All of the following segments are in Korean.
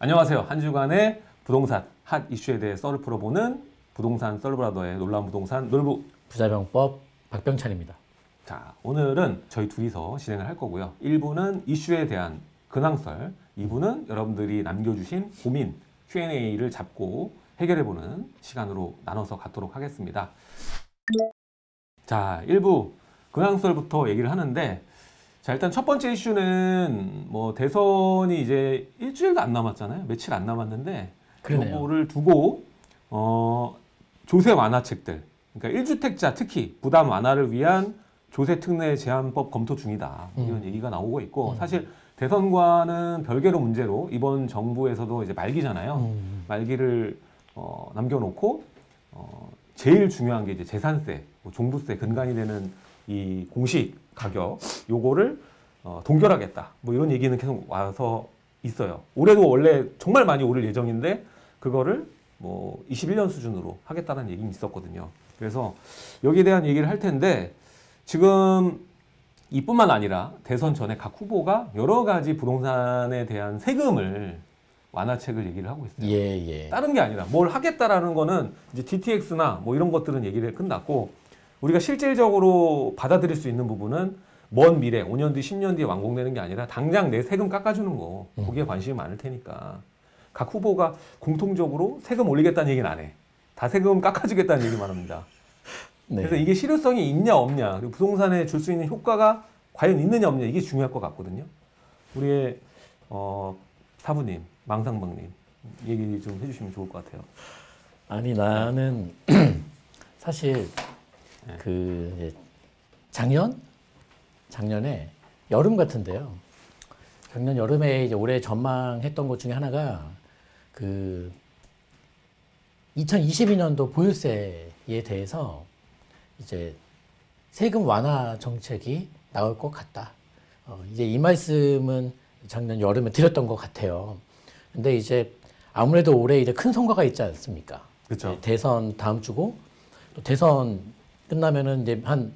안녕하세요. 한 주간의 부동산 핫 이슈에 대해 썰을 풀어보는 부동산 썰브라더의 놀라운 부동산 놀부 부자병법 박병찬입니다. 자, 오늘은 저희 둘이서 진행을 할 거고요. 1부는 이슈에 대한 근황썰, 2부는 여러분들이 남겨주신 고민 Q&A를 잡고 해결해보는 시간으로 나눠서 갖도록 하겠습니다. 자, 1부 근황썰부터 얘기를 하는데, 자, 일단 첫 번째 이슈는 뭐 대선이 이제 일주일도 안 남았잖아요. 며칠 안 남았는데 그러네요. 이거를 두고 조세 완화책들, 그러니까 1주택자 특히 부담 완화를 위한 조세 특례 제한법 검토 중이다, 이런 얘기가 나오고 있고, 사실 대선과는 별개로 문제로 이번 정부에서도 이제 말기잖아요. 말기를 남겨놓고 제일 중요한 게 이제 재산세, 뭐 종부세 근간이 되는 이 공시 가격 요거를 동결하겠다, 뭐 이런 얘기는 계속 와서 있어요. 올해도 원래 정말 많이 오를 예정인데 그거를 뭐 21년 수준으로 하겠다는 얘기는 있었거든요. 그래서 여기에 대한 얘기를 할 텐데, 지금 이뿐만 아니라 대선 전에 각 후보가 여러 가지 부동산에 대한 세금을 완화책을 얘기를 하고 있어요. 예. 다른 게 아니라 뭘 하겠다라는 거는 이제 DTX나 뭐 이런 것들은 얘기를 끝났고, 우리가 실질적으로 받아들일 수 있는 부분은 먼 미래 5년 뒤 10년 뒤에 완공되는 게 아니라 당장 내 세금 깎아주는 거, 거기에 관심이 많을 테니까 각 후보가 공통적으로 세금 올리겠다는 얘기는 안 해. 다 세금 깎아주겠다는 얘기만 합니다. 네. 그래서 이게 실효성이 있냐 없냐, 그리고 부동산에 줄 수 있는 효과가 과연 있느냐 없냐, 이게 중요할 것 같거든요. 우리의 사부님, 망상방님 얘기 좀 해주시면 좋을 것 같아요. 아니 나는 사실 그 이제 작년에 여름 같은데요. 작년 여름에 이제 올해 전망했던 것 중에 하나가 그 2022년도 보유세에 대해서 이제 세금 완화 정책이 나올 것 같다. 이제 이 말씀은 작년 여름에 드렸던 것 같아요. 근데 이제 아무래도 올해 이제 큰 선거가 있지 않습니까? 그렇죠. 대선 다음 주고, 또 대선 끝나면은 이제 한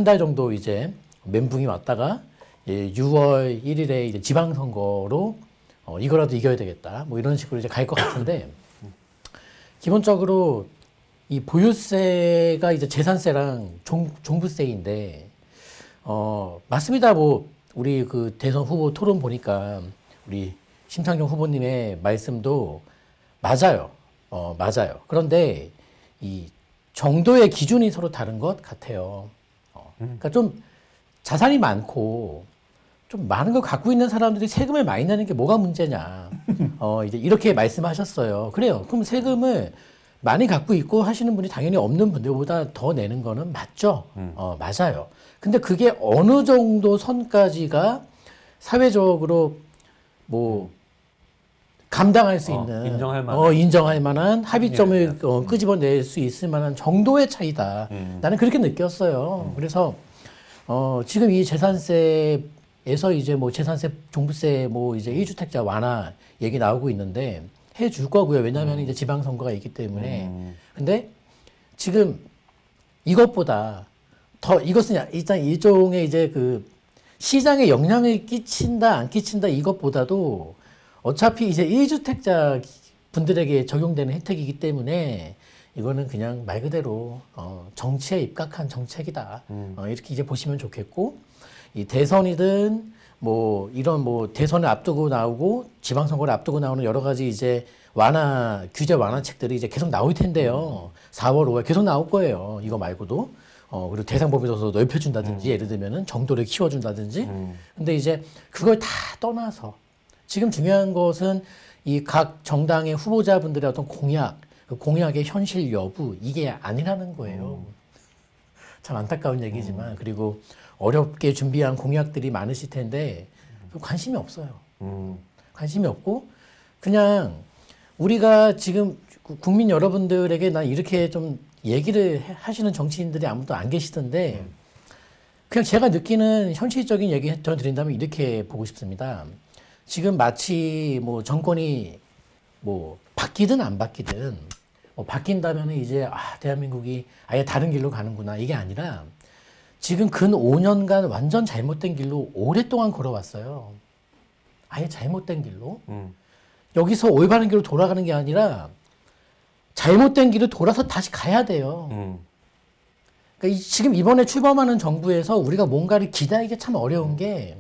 달 정도 이제 멘붕이 왔다가 6월 1일에 이제 지방선거로 이거라도 이겨야 되겠다, 뭐 이런 식으로 이제 갈 것 같은데, 기본적으로 이 보유세가 이제 재산세랑 종부세인데, 맞습니다. 뭐 우리 그 대선 후보 토론 보니까 우리 심상정 후보님의 말씀도 맞아요. 맞아요. 그런데 이 정도의 기준이 서로 다른 것 같아요. 그러니까 좀 자산이 많고 좀 많은 걸 갖고 있는 사람들이 세금을 많이 내는 게 뭐가 문제냐. 이제 이렇게 말씀하셨어요. 그래요. 그럼 세금을 많이 갖고 있고 하시는 분이 당연히 없는 분들보다 더 내는 거는 맞죠. 맞아요. 근데 그게 어느 정도 선까지가 사회적으로 뭐 감당할 수 있는, 인정할 만한 합의점을 끄집어낼 수 있을 만한 정도의 차이다. 나는 그렇게 느꼈어요. 그래서 지금 이 재산세에서 이제 뭐 재산세, 종부세, 뭐 이제 1주택자 완화 얘기 나오고 있는데 해줄 거고요. 왜냐하면 이제 지방선거가 있기 때문에. 근데 지금 이것보다 더, 이것은 일단 일종의 이제 그 시장에 영향을 끼친다 안 끼친다 이것보다도 어차피 이제 1주택자 분들에게 적용되는 혜택이기 때문에 이거는 그냥 말 그대로 정치에 입각한 정책이다. 이렇게 이제 보시면 좋겠고, 이 대선이든 뭐 이런 뭐 대선을 앞두고 나오고 지방선거를 앞두고 나오는 여러 가지 이제 규제 완화책들이 이제 계속 나올 텐데요. 4월, 5월 계속 나올 거예요. 이거 말고도. 그리고 대상 범위도 더 넓혀준다든지, 예를 들면은 정도를 키워준다든지. 근데 이제 그걸 다 떠나서 지금 중요한 것은 이 각 정당의 후보자분들의 어떤 공약, 그 공약의 현실 여부, 이게 아니라는 거예요. 참 안타까운 얘기지만, 그리고 어렵게 준비한 공약들이 많으실 텐데 관심이 없어요. 관심이 없고, 그냥 우리가 지금 국민 여러분들에게 난 이렇게 좀 얘기를 하시는 정치인들이 아무도 안 계시던데, 그냥 제가 느끼는 현실적인 얘기 드린다면 이렇게 보고 싶습니다. 지금 마치 뭐 정권이 뭐 바뀌든 안 바뀌든, 뭐 바뀐다면 이제 대한민국이 아예 다른 길로 가는구나, 이게 아니라 지금 근 5년간 완전 잘못된 길로 오랫동안 걸어왔어요. 아예 잘못된 길로. 여기서 올바른 길로 돌아가는 게 아니라 잘못된 길을 돌아서 다시 가야 돼요. 그러니까 지금 이번에 출범하는 정부에서 우리가 뭔가를 기대하기 참 어려운 게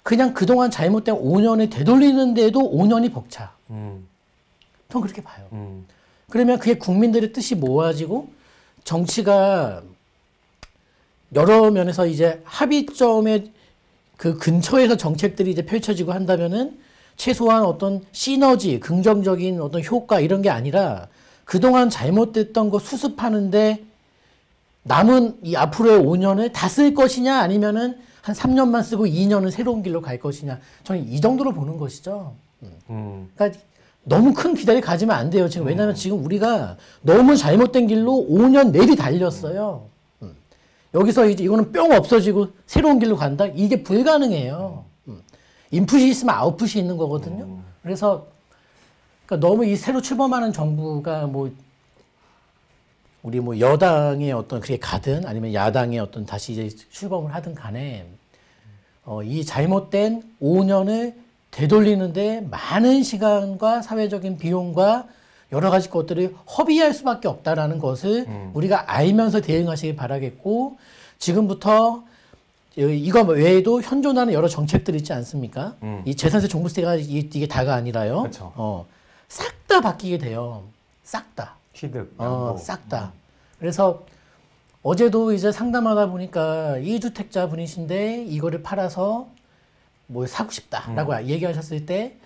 그냥 그동안 잘못된 5년을 되돌리는데도 5년이 벅차. 전 그렇게 봐요. 그러면 그게 국민들의 뜻이 모아지고 정치가 여러 면에서 이제 합의점의 그 근처에서 정책들이 이제 펼쳐지고 한다면은 최소한 어떤 시너지, 긍정적인 어떤 효과 이런 게 아니라 그동안 잘못됐던 거 수습하는데 남은 이 앞으로의 5년을 다 쓸 것이냐 아니면은 한 3년만 쓰고 2년은 새로운 길로 갈 것이냐. 저는 이 정도로 보는 것이죠. 그러니까 너무 큰 기대를 가지면 안 돼요. 지금 왜냐하면 지금 우리가 너무 잘못된 길로 5년 내리 달렸어요. 여기서 이제 이거는 뿅 없어지고 새로운 길로 간다? 이게 불가능해요. 인풋이 있으면 아웃풋이 있는 거거든요. 그래서 그러니까 너무 이 새로 출범하는 정부가 뭐 우리 뭐 여당의 어떤 그게 가든 아니면 야당의 어떤 다시 이제 출범을 하든 간에 이 잘못된 5년을 되돌리는데 많은 시간과 사회적인 비용과 여러 가지 것들을 허비할 수밖에 없다라는 것을 우리가 알면서 대응하시길 바라겠고 지금부터 이거 외에도 현존하는 여러 정책들이 있지 않습니까? 이 재산세 종부세가 이게 다가 아니라요. 그렇죠. 싹 다 바뀌게 돼요. 싹 다. 취득. 싹 다. 그래서 어제도 이제 상담하다 보니까 2주택자 분이신데 이거를 팔아서 뭐 사고 싶다라고 얘기하셨을 때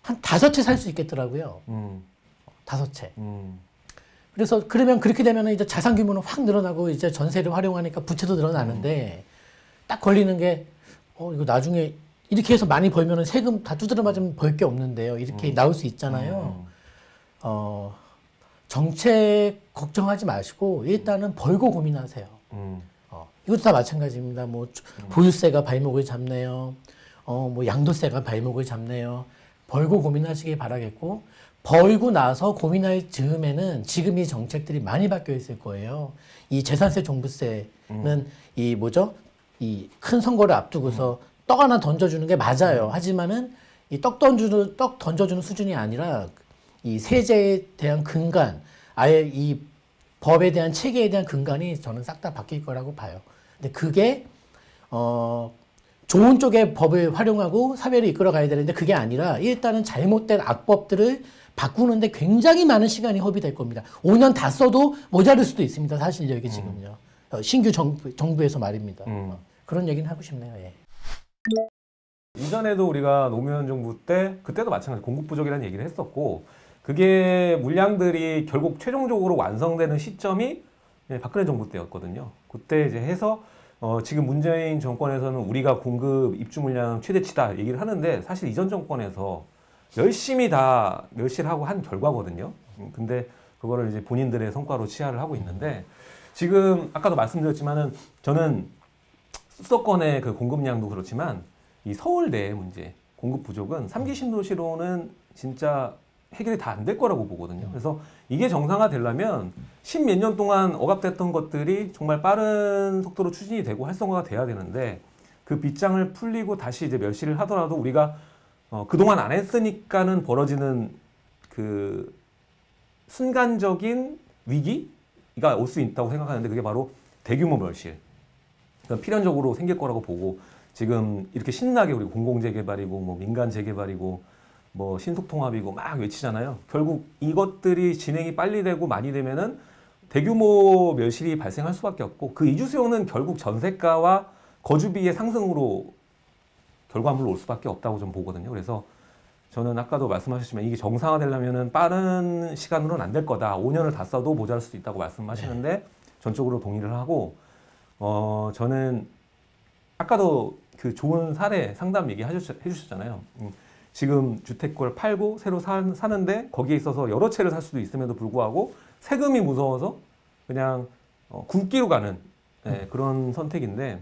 한 5채 살 수 있겠더라고요. 5채. 그래서 그러면 그렇게 되면 이제 자산 규모는 확 늘어나고 이제 전세를 활용하니까 부채도 늘어나는데 딱 걸리는 게 이거 나중에 이렇게 해서 많이 벌면은 세금 다 두드려 맞으면 벌 게 없는데요. 이렇게 나올 수 있잖아요. 정책 걱정하지 마시고 일단은 벌고 고민하세요. 이것도 다 마찬가지입니다. 뭐 보유세가 발목을 잡네요. 뭐 양도세가 발목을 잡네요. 벌고 고민하시길 바라겠고 벌고 나서 고민할 즈음에는 지금 이 정책들이 많이 바뀌어 있을 거예요. 이 재산세 종부세는 이 뭐죠? 이 큰 선거를 앞두고서 떡 하나 던져주는 게 맞아요. 하지만은 이 떡 던져주는 수준이 아니라 이 세제에 대한 근간, 아예 이 법에 대한 체계에 대한 근간이 저는 싹 다 바뀔 거라고 봐요. 근데 그게 좋은 쪽의 법을 활용하고 사회를 이끌어 가야 되는데 그게 아니라 일단은 잘못된 악법들을 바꾸는데 굉장히 많은 시간이 허비될 겁니다. 5년 다 써도 모자랄 수도 있습니다. 사실 여기 지금요. 신규 정부에서 말입니다. 그런 얘기는 하고 싶네요. 예. 이전에도 우리가 노무현 정부 때 그때도 마찬가지 공급 부족이라는 얘기를 했었고 그게 물량들이 결국 최종적으로 완성되는 시점이 박근혜 정부 때였거든요. 그때 이제 해서 지금 문재인 정권에서는 우리가 공급 입주 물량 최대치다 얘기를 하는데 사실 이전 정권에서 열심히 다 멸시를 하고 한 결과거든요. 근데 그거를 이제 본인들의 성과로 치하를 하고 있는데 지금 아까도 말씀드렸지만은 저는 수도권의 그 공급량도 그렇지만 이 서울대의 문제, 공급 부족은 3기 신도시로는 진짜 해결이 다 안 될 거라고 보거든요. 그래서 이게 정상화되려면 10몇 년 동안 억압됐던 것들이 정말 빠른 속도로 추진이 되고 활성화가 돼야 되는데 그 빗장을 풀리고 다시 이제 멸시를 하더라도 우리가 그동안 안 했으니까는 벌어지는 그 순간적인 위기가 올 수 있다고 생각하는데 그게 바로 대규모 멸실. 그러니까 필연적으로 생길 거라고 보고 지금 이렇게 신나게 우리 공공재개발이고 뭐 민간재개발이고 뭐 신속통합이고 막 외치잖아요. 결국 이것들이 진행이 빨리 되고 많이 되면은 대규모 멸실이 발생할 수밖에 없고 그 이주 수요는 결국 전세가와 거주비의 상승으로 결과물로 올 수밖에 없다고 좀 보거든요. 그래서 저는 아까도 말씀하셨지만 이게 정상화되려면은 빠른 시간으로는 안 될 거다. 5년을 다 써도 모자랄 수도 있다고 말씀하시는데 전적으로 동의를 하고 저는 아까도 그 좋은 사례 상담 해주셨잖아요. 지금 주택을 팔고 새로 사는데 거기에 있어서 여러 채를 살 수도 있음에도 불구하고 세금이 무서워서 그냥 굶기로 가는 그런 선택인데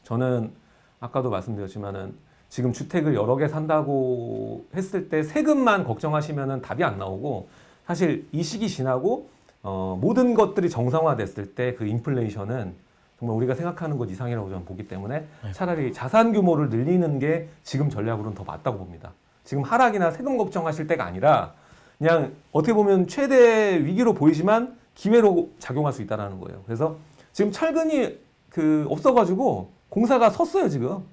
저는 아까도 말씀드렸지만은 지금 주택을 여러 개 산다고 했을 때 세금만 걱정하시면은 답이 안 나오고 사실 이 시기 지나고 모든 것들이 정상화됐을 때 그 인플레이션은 정말 우리가 생각하는 것 이상이라고 저는 보기 때문에 차라리 자산 규모를 늘리는 게 지금 전략으로는 더 맞다고 봅니다. 지금 하락이나 세금 걱정하실 때가 아니라 그냥 어떻게 보면 최대 위기로 보이지만 기회로 작용할 수 있다는 거예요. 그래서 지금 철근이 없어가지고 공사가 섰어요 지금.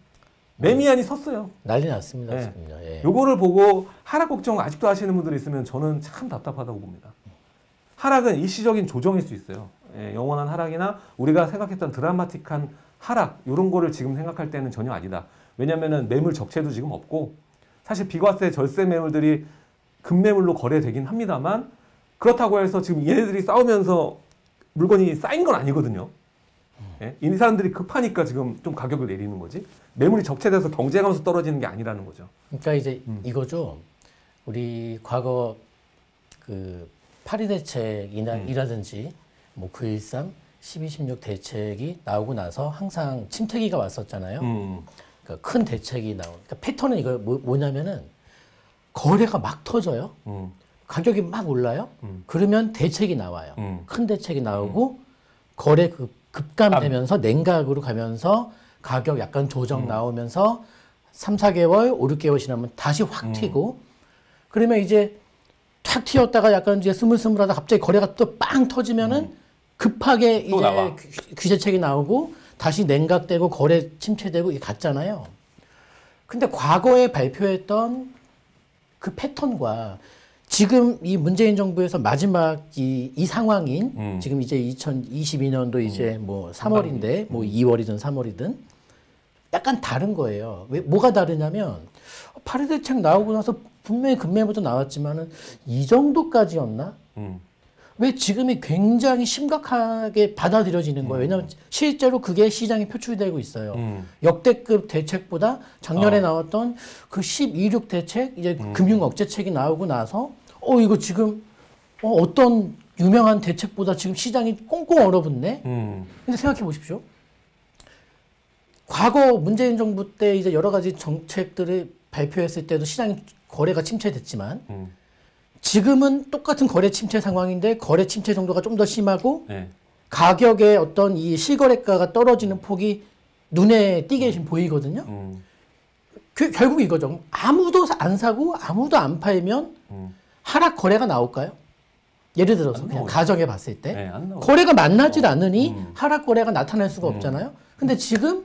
매미안이 섰어요. 난리 났습니다. 네. 지금요. 예. 요거를 보고 하락 걱정 아직도 하시는 분들이 있으면 저는 참 답답하다고 봅니다. 하락은 일시적인 조정일 수 있어요. 예, 영원한 하락이나 우리가 생각했던 드라마틱한 하락 이런 거를 지금 생각할 때는 전혀 아니다. 왜냐면은 매물 적체도 지금 없고 사실 비과세 절세 매물들이 급매물로 거래되긴 합니다만 그렇다고 해서 지금 얘네들이 싸우면서 물건이 쌓인 건 아니거든요. 예? 이 사람들이 급하니까 지금 좀 가격을 내리는 거지. 매물이 적체돼서 경쟁하면서 떨어지는 게 아니라는 거죠. 그러니까 이제 이거죠. 우리 과거 그 파리 대책이라든지 뭐 9.13, 12.16 대책이 나오고 나서 항상 침체기가 왔었잖아요. 그러니까 큰 대책이 그러니까 패턴은 이거 뭐냐면은 거래가 막 터져요. 가격이 막 올라요. 그러면 대책이 나와요. 큰 대책이 나오고 거래 급감되면서 냉각으로 가면서 가격 약간 조정 나오면서 3, 4개월, 5, 6개월 지나면 다시 확 튀고 그러면 이제 탁 튀었다가 약간 이제 스물스물하다 갑자기 거래가 또 빵 터지면은 급하게 이제 규제책이 나오고 다시 냉각되고 거래 침체되고 이게 갔잖아요. 근데 과거에 발표했던 그 패턴과 지금 이 문재인 정부에서 마지막 이 상황인 지금 이제 2022년도 이제 뭐 3월인데 뭐 2월이든 3월이든 약간 다른 거예요. 왜 뭐가 다르냐면 파리 대책 나오고 나서 분명히 급매물도 나왔지만은 이 정도까지였나? 왜 지금이 굉장히 심각하게 받아들여지는 거예요. 왜냐하면 실제로 그게 시장에 표출되고 있어요. 역대급 대책보다 작년에 나왔던 그 12.6 대책, 이제 금융 억제책이 나오고 나서 이거 지금 어떤 유명한 대책보다 지금 시장이 꽁꽁 얼어붙네? 근데 생각해 보십시오. 과거 문재인 정부 때 이제 여러 가지 정책들을 발표했을 때도 시장이 거래가 침체됐지만 지금은 똑같은 거래 침체 상황인데 거래 침체 정도가 좀 더 심하고 네. 가격의 어떤 이 실거래가가 떨어지는 폭이 눈에 띄게 지금 보이거든요. 결국 이거죠. 아무도 안 사고 아무도 안 팔면 하락 거래가 나올까요? 예를 들어서 그냥 가정에 봤을 때 네, 안 나오죠. 거래가 만나질 않으니 하락 거래가 나타날 수가 없잖아요. 근데 지금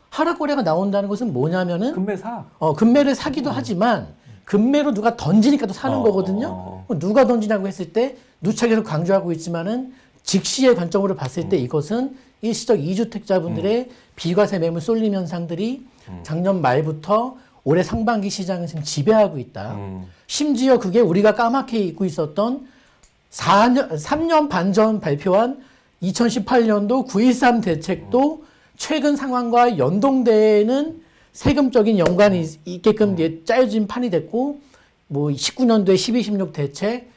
하락 거래가 나온다는 것은 뭐냐면은 금매 사. 금매를 사기도 하지만 금매로 누가 던지니까 또 사는 거거든요. 누가 던지냐고 했을 때 누차 계속 강조하고 있지만은 직시의 관점으로 봤을 때 이것은 일시적 2주택자분들의 비과세 매물 쏠림 현상들이 작년 말부터 올해 상반기 시장을 지금 지배하고 있다. 심지어 그게 우리가 까맣게 잊고 있었던 3년 반 전 발표한 2018년도 9.13 대책도 최근 상황과 연동되는 세금적인 연관이 있게끔 짜여진 판이 됐고, 뭐 19년도에 12.16 대책,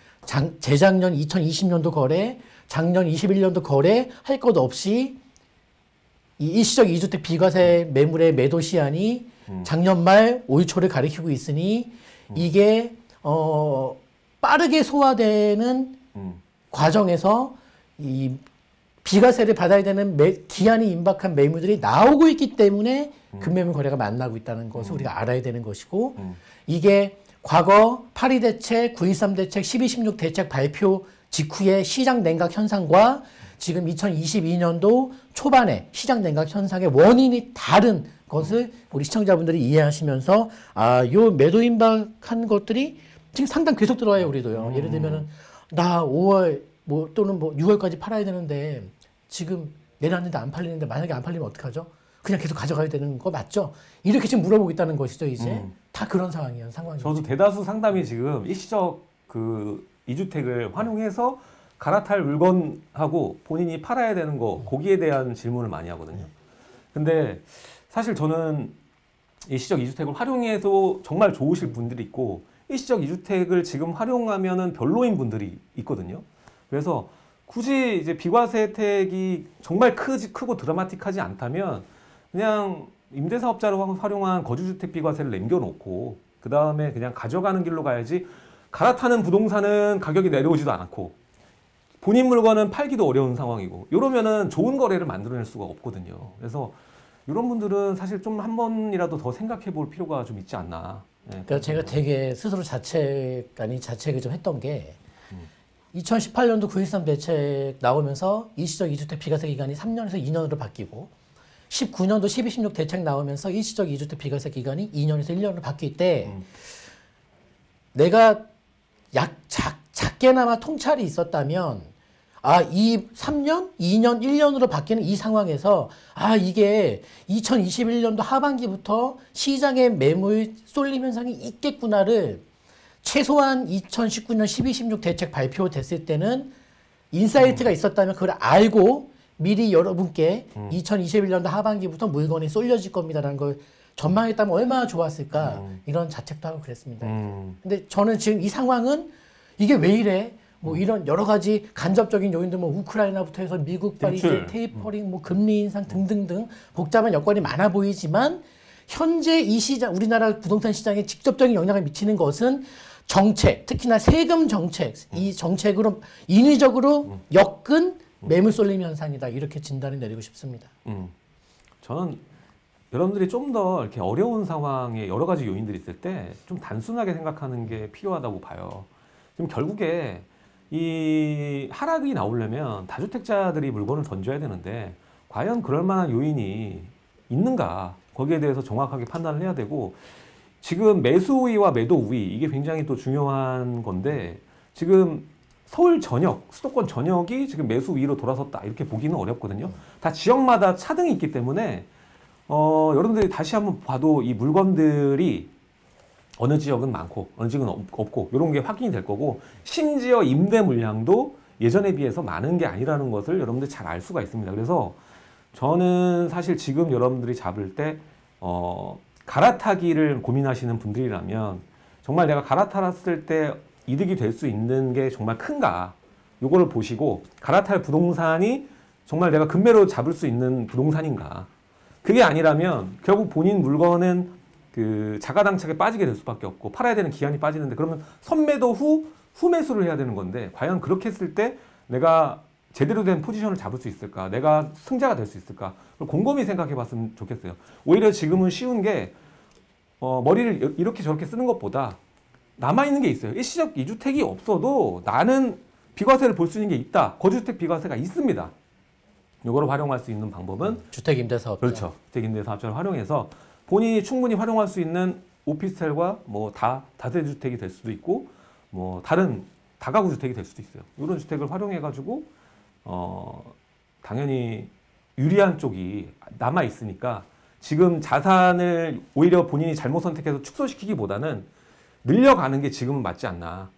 재작년 2020년도 거래, 작년 21년도 거래 할 것 없이 이 일시적 2주택 비과세 매물의 매도 시한이 작년 말 올 초를 가리키고 있으니 이게 빠르게 소화되는 과정에서 이 비과세를 받아야 되는 기한이 임박한 매물들이 나오고 있기 때문에 급매물 거래가 만나고 있다는 것을 우리가 알아야 되는 것이고 이게 과거 파리 대책, 9.13 대책, 12.16 대책 발표 직후의 시장 냉각 현상과 지금 2022년도 초반에 시장 냉각 현상의 원인이 다른 것을 우리 시청자분들이 이해하시면서 요 매도 임박한 것들이 지금 상당 계속 들어와요, 우리도요. 예를 들면은 나 5월 뭐 또는 뭐 6월까지 팔아야 되는데 지금 내놨는데 안 팔리는데 만약에 안 팔리면 어떡하죠? 그냥 계속 가져가야 되는 거 맞죠? 이렇게 지금 물어보고 있다는 것이죠, 이제. 다 그런 상황이에요, 상황이. 저도 대다수 상담이 지금 일시적 그 2주택을 활용해서 갈아탈 물건하고 본인이 팔아야 되는 거, 거기에 대한 질문을 많이 하거든요. 근데 사실 저는 일시적 2주택을 활용해서 정말 좋으실 분들이 있고, 일시적 2주택을 지금 활용하면은 별로인 분들이 있거든요. 그래서 굳이 이제 비과세 혜택이 정말 크고 드라마틱하지 않다면 그냥 임대사업자로 활용한 거주주택 비과세를 남겨놓고 그 다음에 그냥 가져가는 길로 가야지. 갈아타는 부동산은 가격이 내려오지도 않고 본인 물건은 팔기도 어려운 상황이고 이러면은 좋은 거래를 만들어낼 수가 없거든요. 그래서 이런 분들은 사실 좀 한 번이라도 더 생각해 볼 필요가 좀 있지 않나. 네, 그러니까 제가 되게 스스로 자책을 좀 했던 게 2018년도 9.13 대책 나오면서 일시적 2주택 비과세 기간이 3년에서 2년으로 바뀌고 19년도 12.16 대책 나오면서 일시적 2주택 비과세 기간이 2년에서 1년으로 바뀔 때 내가 작게나마 통찰이 있었다면 이 3년, 2년, 1년으로 바뀌는 이 상황에서 이게 2021년도 하반기부터 시장에 매물 쏠림 현상이 있겠구나를 최소한 2019년 12.16 대책 발표됐을 때는 인사이트가 있었다면 그걸 알고 미리 여러분께 2021년도 하반기부터 물건이 쏠려질 겁니다라는 걸 전망했다면 얼마나 좋았을까 이런 자책도 하고 그랬습니다. 근데 저는 지금 이 상황은 이게 왜 이래? 뭐 이런 여러 가지 간접적인 요인들 뭐 우크라이나부터 해서 미국 발이제 테이퍼링 뭐 금리 인상 등등등 복잡한 여건이 많아 보이지만 현재 이 시장 우리나라 부동산 시장에 직접적인 영향을 미치는 것은 정책, 특히나 세금 정책, 이 정책으로 인위적으로 엮은 매물 쏠림 현상이다 이렇게 진단을 내리고 싶습니다. 저는 여러분들이 좀 더 이렇게 어려운 상황에 여러 가지 요인들이 있을 때 좀 단순하게 생각하는 게 필요하다고 봐요. 지금 결국에 이 하락이 나오려면 다주택자들이 물건을 던져야 되는데 과연 그럴 만한 요인이 있는가 거기에 대해서 정확하게 판단을 해야 되고 지금 매수 우위와 매도 우위 이게 굉장히 또 중요한 건데 지금 서울 전역, 수도권 전역이 지금 매수 우위로 돌아섰다 이렇게 보기는 어렵거든요. 다 지역마다 차등이 있기 때문에 여러분들이 다시 한번 봐도 이 물건들이 어느 지역은 많고 어느 지역은 없고 이런 게 확인이 될 거고 심지어 임대 물량도 예전에 비해서 많은 게 아니라는 것을 여러분들이 잘 알 수가 있습니다. 그래서 저는 사실 지금 여러분들이 잡을 때 갈아타기를 고민하시는 분들이라면 정말 내가 갈아탔을 때 이득이 될 수 있는 게 정말 큰가 요거를 보시고 갈아탈 부동산이 정말 내가 금매로 잡을 수 있는 부동산인가 그게 아니라면 결국 본인 물건은 그 자가당착에 빠지게 될 수밖에 없고 팔아야 되는 기한이 빠지는데 그러면 선매도 후 매수를 해야 되는 건데 과연 그렇게 했을 때 내가 제대로 된 포지션을 잡을 수 있을까? 내가 승자가 될 수 있을까? 곰곰이 생각해 봤으면 좋겠어요. 오히려 지금은 쉬운 게 머리를 이렇게 저렇게 쓰는 것보다 남아있는 게 있어요. 일시적 2주택이 없어도 나는 비과세를 볼 수 있는 게 있다. 거주주택 비과세가 있습니다. 이거를 활용할 수 있는 방법은 주택임대사업자. 그렇죠. 주택임대사업자를 활용해서 본인이 충분히 활용할 수 있는 오피스텔과 뭐 다세주택이 될 수도 있고 뭐 다른 다가구 주택이 될 수도 있어요. 이런 주택을 활용해 가지고 당연히 유리한 쪽이 남아 있으니까 지금 자산을 오히려 본인이 잘못 선택해서 축소시키기보다는 늘려가는 게 지금은 맞지 않나.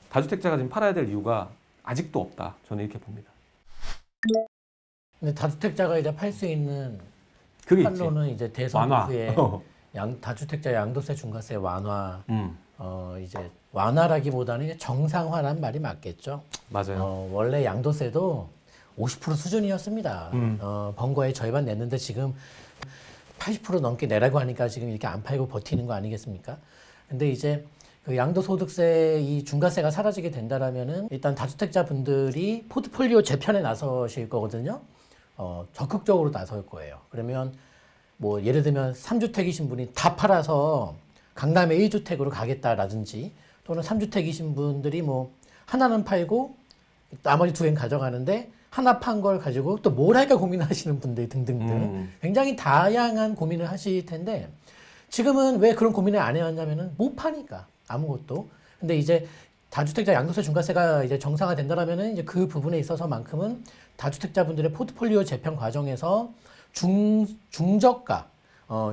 다주택자가 지금 팔아야 될 이유가 아직도 없다. 저는 이렇게 봅니다. 근데 다주택자가 이제 팔 수 있는 그게 판로는 이제 대선 완화. 후에 다주택자 양도세 중과세 완화. 이제 완화라기보다는 이제 정상화란 말이 맞겠죠. 맞아요. 원래 양도세도 50% 수준이었습니다. 번거의 절반 냈는데 지금 80% 넘게 내라고 하니까 지금 이렇게 안 팔고 버티는 거 아니겠습니까? 근데 이제 그 양도소득세 이 중과세가 사라지게 된다라면은 일단 다주택자 분들이 포트폴리오 재편에 나서실 거거든요. 적극적으로 나설 거예요. 그러면 뭐 예를 들면 3주택이신 분이 다 팔아서 강남에 1주택으로 가겠다라든지 또는 3주택이신 분들이 뭐 하나는 팔고 나머지 두 개는 가져가는데 하나 판 걸 가지고 또 뭘 할까 고민하시는 분들 등등등 굉장히 다양한 고민을 하실 텐데 지금은 왜 그런 고민을 안 해왔냐면은 못 파니까 아무것도. 근데 이제 다주택자 양도세 중과세가 이제 정상화된다라면은 이제 그 부분에 있어서만큼은 다주택자분들의 포트폴리오 재편 과정에서 중저가,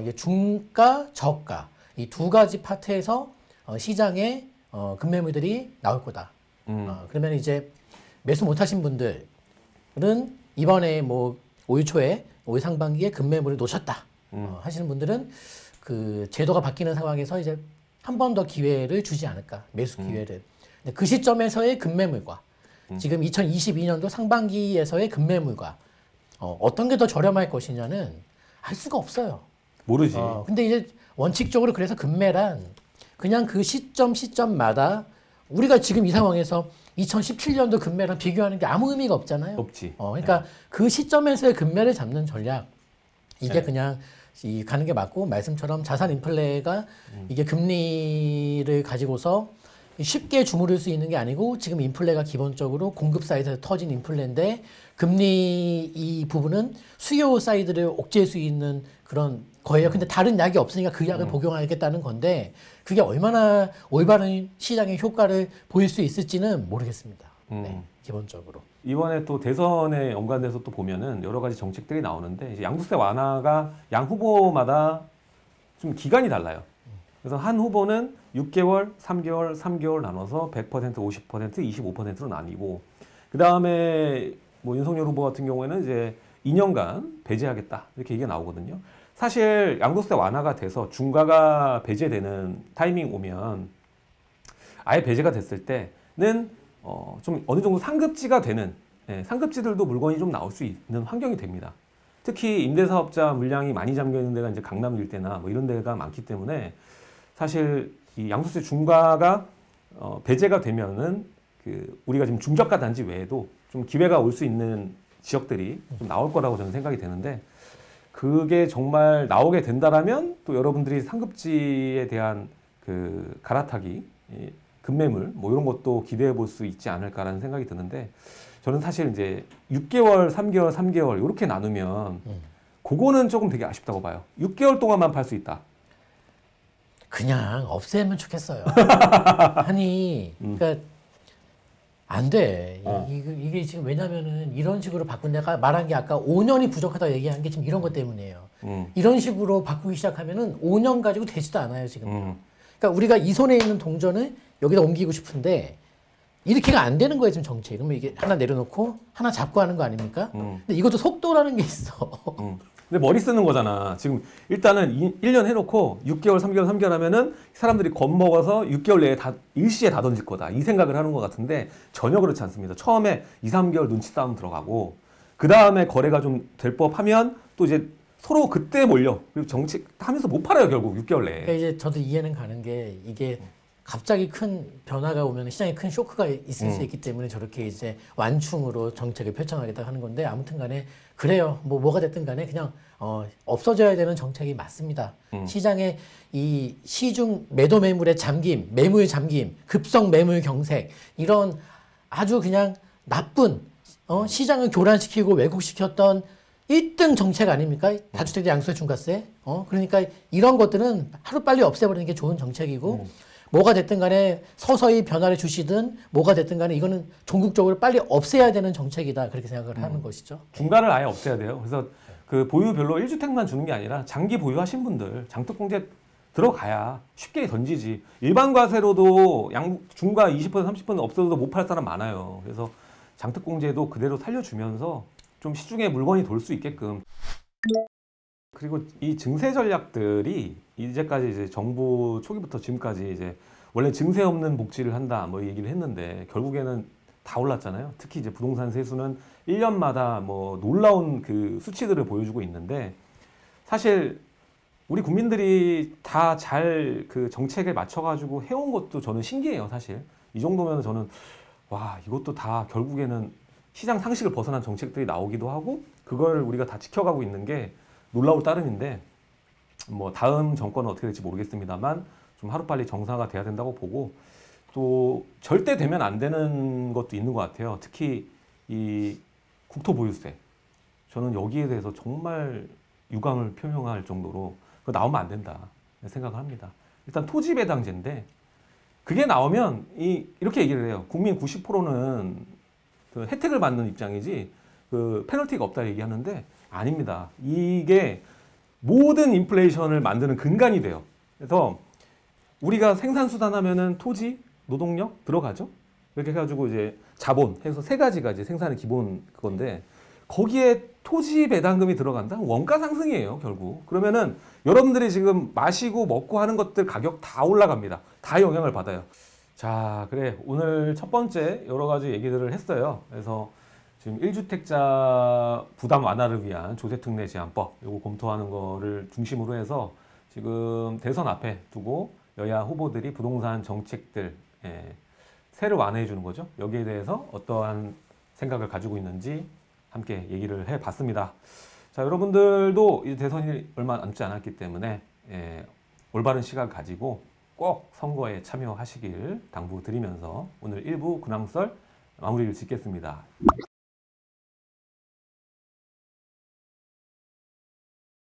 이게 중가, 저가 이 두 가지 파트에서 시장에 급매물들이 나올 거다. 그러면 이제 매수 못하신 분들은 이번에 뭐 올 초에 올 상반기에 급매물을 놓쳤다 하시는 분들은 그 제도가 바뀌는 상황에서 이제 한 번 더 기회를 주지 않을까 매수 기회를. 근데 그 시점에서의 급매물과 지금 2022년도 상반기에서의 급매물과 어떤 게 더 저렴할 것이냐는 알 수가 없어요. 모르지. 근데 이제 원칙적으로 그래서 급매란 그냥 그 시점마다 우리가 지금 이 상황에서 2017년도 금매랑 비교하는 게 아무 의미가 없잖아요. 없지. 그러니까 그 시점에서의 금매를 잡는 전략 이게 네. 그냥 가는 게 맞고 말씀처럼 자산 인플레가 이게 금리를 가지고서 쉽게 주무를 수 있는 게 아니고 지금 인플레가 기본적으로 공급 사이드에서 터진 인플레인데 금리 이 부분은 수요 사이드를 옥죄할 수 있는 그런 거예요. 근데 다른 약이 없으니까 그 약을 복용하겠다는 건데 그게 얼마나 올바른 시장의 효과를 보일 수 있을지는 모르겠습니다. 네, 기본적으로. 이번에 또 대선에 연관돼서 또 보면은 여러 가지 정책들이 나오는데 이제 양도세 완화가 양 후보마다 좀 기간이 달라요. 그래서 한 후보는 6개월, 3개월, 3개월 나눠서 100%, 50%, 25%로 나뉘고 그 다음에 뭐 윤석열 후보 같은 경우에는 이제 2년간 배제하겠다 이렇게 얘기가 나오거든요. 사실 양도세 완화가 돼서 중과가 배제되는 타이밍 오면 아예 배제가 됐을 때는 좀 어느 정도 상급지가 되는 상급지들도 물건이 좀 나올 수 있는 환경이 됩니다. 특히 임대사업자 물량이 많이 잠겨 있는 데가 이제 강남 일대나 뭐 이런 데가 많기 때문에 사실 이 양도세 중과가 배제가 되면은 그 우리가 지금 중저가 단지 외에도 좀 기회가 올 수 있는 지역들이 좀 나올 거라고 저는 생각이 되는데 그게 정말 나오게 된다라면 또 여러분들이 상급지에 대한 그 갈아타기, 급매물 뭐 이런 것도 기대해 볼 수 있지 않을까라는 생각이 드는데 저는 사실 이제 6개월, 3개월, 3개월 이렇게 나누면 그거는 조금 되게 아쉽다고 봐요. 6개월 동안만 팔 수 있다. 그냥 없애면 좋겠어요. 아니, 그러니까 안 돼. 이게 지금 왜냐면은 이런 식으로 바꾼 내가 말한 게 아까 5년이 부족하다고 얘기한 게 지금 이런 것 때문이에요. 이런 식으로 바꾸기 시작하면은 5년 가지고 되지도 않아요, 지금. 그러니까 우리가 이 손에 있는 동전을 여기다 옮기고 싶은데 이렇게가 안 되는 거예요, 지금 정책이. 그러면 이게 하나 내려놓고 하나 잡고 하는 거 아닙니까? 근데 이것도 속도라는 게 있어. 근데 머리 쓰는 거잖아. 지금 일단은 1년 해놓고 6개월, 3개월, 3개월 하면은 사람들이 겁먹어서 6개월 내에 다 일시에 다 던질 거다. 이 생각을 하는 것 같은데 전혀 그렇지 않습니다. 처음에 2, 3개월 눈치 싸움 들어가고 그 다음에 거래가 좀 될 법하면 또 이제 서로 그때 몰려. 그리고 정책 하면서 못 팔아요, 결국 6개월 내에. 그러니까 이제 저도 이해는 가는 게 이게 갑자기 큰 변화가 오면 시장에 큰 쇼크가 있을 수 있기 때문에 저렇게 이제 완충으로 정책을 펼쳐나가겠다 하는 건데 아무튼 간에 그래요. 뭐가 됐든 간에 그냥 없어져야 되는 정책이 맞습니다. 시장의 이 시중 매도 매물의 잠김, 매물 잠김, 급성 매물 경색 이런 아주 그냥 나쁜 시장을 교란시키고 왜곡시켰던 1등 정책 아닙니까? 다주택자 양도세 중과세. 그러니까 이런 것들은 하루빨리 없애버리는 게 좋은 정책이고 뭐가 됐든 간에 서서히 변화를 주시든 뭐가 됐든 간에 이거는 전국적으로 빨리 없애야 되는 정책이다. 그렇게 생각을 하는 것이죠. 중과를 아예 없애야 돼요. 그래서 그 보유별로 1주택만 주는 게 아니라 장기 보유하신 분들 장특공제 들어가야 쉽게 던지지. 일반 과세로도 중과 20% 30% 없어도 못 팔 사람 많아요. 그래서 장특공제도 그대로 살려주면서 좀 시중에 물건이 돌 수 있게끔. 그리고 이 증세 전략들이 이제까지 이제 정부 초기부터 지금까지 이제 원래 증세 없는 복지를 한다 뭐 얘기를 했는데 결국에는 다 올랐잖아요. 특히 이제 부동산 세수는 1년마다 뭐 놀라운 그 수치들을 보여주고 있는데 사실 우리 국민들이 다 잘 그 정책에 맞춰가지고 해온 것도 저는 신기해요. 사실 이 정도면 저는 와 이것도 다 결국에는 시장 상식을 벗어난 정책들이 나오기도 하고 그걸 우리가 다 지켜가고 있는 게 놀라울 따름인데 뭐 다음 정권은 어떻게 될지 모르겠습니다만 좀 하루빨리 정상화가 돼야 된다고 보고 또 절대 되면 안 되는 것도 있는 것 같아요. 특히 이 국토보유세 저는 여기에 대해서 정말 유감을 표명할 정도로 그거 나오면 안 된다 생각을 합니다. 일단 토지배당제인데 그게 나오면 이렇게 얘기를 해요. 국민 90%는 그 혜택을 받는 입장이지 그 페널티가 없다 얘기하는데 아닙니다. 이게 모든 인플레이션을 만드는 근간이 돼요. 그래서 우리가 생산수단하면은 토지, 노동력 들어가죠. 이렇게 해가지고 이제 자본 해서 세 가지가 이제 생산의 기본 그건데 거기에 토지 배당금이 들어간다? 원가 상승이에요, 결국. 그러면은 여러분들이 지금 마시고 먹고 하는 것들 가격 다 올라갑니다. 다 영향을 받아요. 자, 그래. 오늘 첫 번째 여러 가지 얘기들을 했어요. 그래서 지금 1주택자 부담 완화를 위한 조세특례 제한법 이거 검토하는 거를 중심으로 해서 지금 대선 앞에 두고 여야 후보들이 부동산 정책들 세를 완화해 주는 거죠. 여기에 대해서 어떠한 생각을 가지고 있는지 함께 얘기를 해봤습니다. 자, 여러분들도 이 대선이 얼마 남지 않았기 때문에 올바른 시각 가지고 꼭 선거에 참여하시길 당부드리면서 오늘 1부 근황썰 마무리를 짓겠습니다.